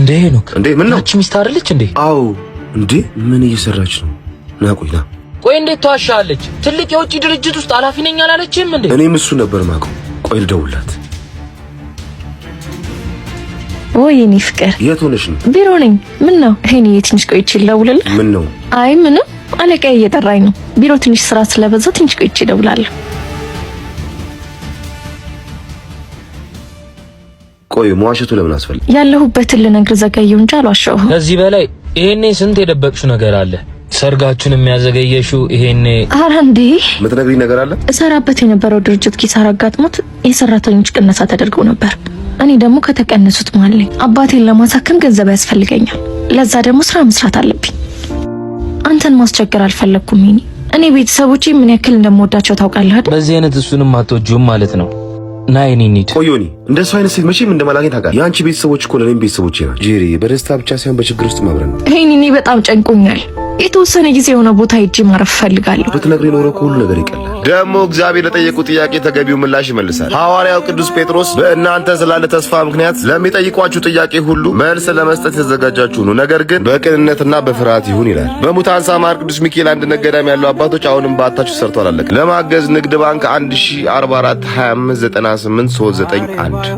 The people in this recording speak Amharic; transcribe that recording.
እንዴ ሄኖክ እንዴ ምን ነው? አንቺ ሚስት አይደለች እንዴ? አዎ። እንዴ ምን እየሰራች ነው? ና ቆይና። ቆይ እንዴት ተዋሻለች? ትልቅ የውጭ ድርጅት ውስጥ ኃላፊ ነኝ አላለችም እንዴ? እኔም እሱ ነበር ማውቀው። ቆይ ልደውልላት። ወይ እኔ ፍቅር የት ሆነሽ ነው? ቢሮ ነኝ። ምን ነው? ሄኒ ትንሽ ቆይቼ ልደውልልህ። ምን ነው? አይ ምንም፣ አለቃዬ እየጠራኝ ነው። ቢሮ ትንሽ ስራ ስለበዛ ትንሽ ቆይቼ እደውላለሁ። ቆይ መዋሸቱ ለምን አስፈልግ? ያለሁበትን ልነግርህ ዘገየሁ እንጂ አልዋሸሁም። ከዚህ በላይ ይሄኔ ስንት የደበቅሽው ነገር አለ? ሰርጋችሁን የሚያዘገየሽው ይሄኔ። ኧረ እንዴ የምትነግሪኝ ነገር አለ? እሰራበት የነበረው ድርጅት ኪሳራ አጋጥሞት የሰራተኞች ቅነሳ ተደርጎ ነበር። እኔ ደግሞ ከተቀነሱት መሃል ነኝ። አባቴን ለማሳከም ገንዘብ ያስፈልገኛል። ለዛ ደግሞ ስራ መስራት አለብኝ። አንተን ማስቸገር አልፈለኩም። እኔ ቤተሰቦቼ ምን ያክል እንደምወዳቸው ታውቃለህ አይደል? በዚህ አይነት እሱንም አትወጂውም ማለት ነው። ናይ ኒኒድ ቆዮኒ እንደሱ አይነት ሴት መቼም እንደማላገኝ ታውቃለህ። የአንቺ ቤተሰቦች እኮ ለኔም ቤተሰቦቼ ናቸው። ጄሪ በደስታ ብቻ ሳይሆን በችግር ውስጥ ማብረን ነው። እኔ በጣም ጨንቆኛል። የተወሰነ ጊዜ የሆነ ቦታ ሄጄ ማረፍ ፈልጋለሁ። ብትነግሪኝ ኖሮ ሁሉ ነገር ይቀላል። ደግሞ እግዚአብሔር ለጠየቁ ጥያቄ ተገቢው ምላሽ ይመልሳል። ሐዋርያው ቅዱስ ጴጥሮስ በእናንተ ስላለ ተስፋ ምክንያት ለሚጠይቋችሁ ጥያቄ ሁሉ መልስ ለመስጠት የተዘጋጃችሁ ነው፣ ነገር ግን በቅንነትና በፍርሃት ይሁን ይላል። በሙታንሳ ማር ቅዱስ ሚካኤል አንድነት ገዳም ያሉ አባቶች አሁንም በአታችሁ ሰርቶ አላለቀ። ለማገዝ ንግድ ባንክ 1044 2598 391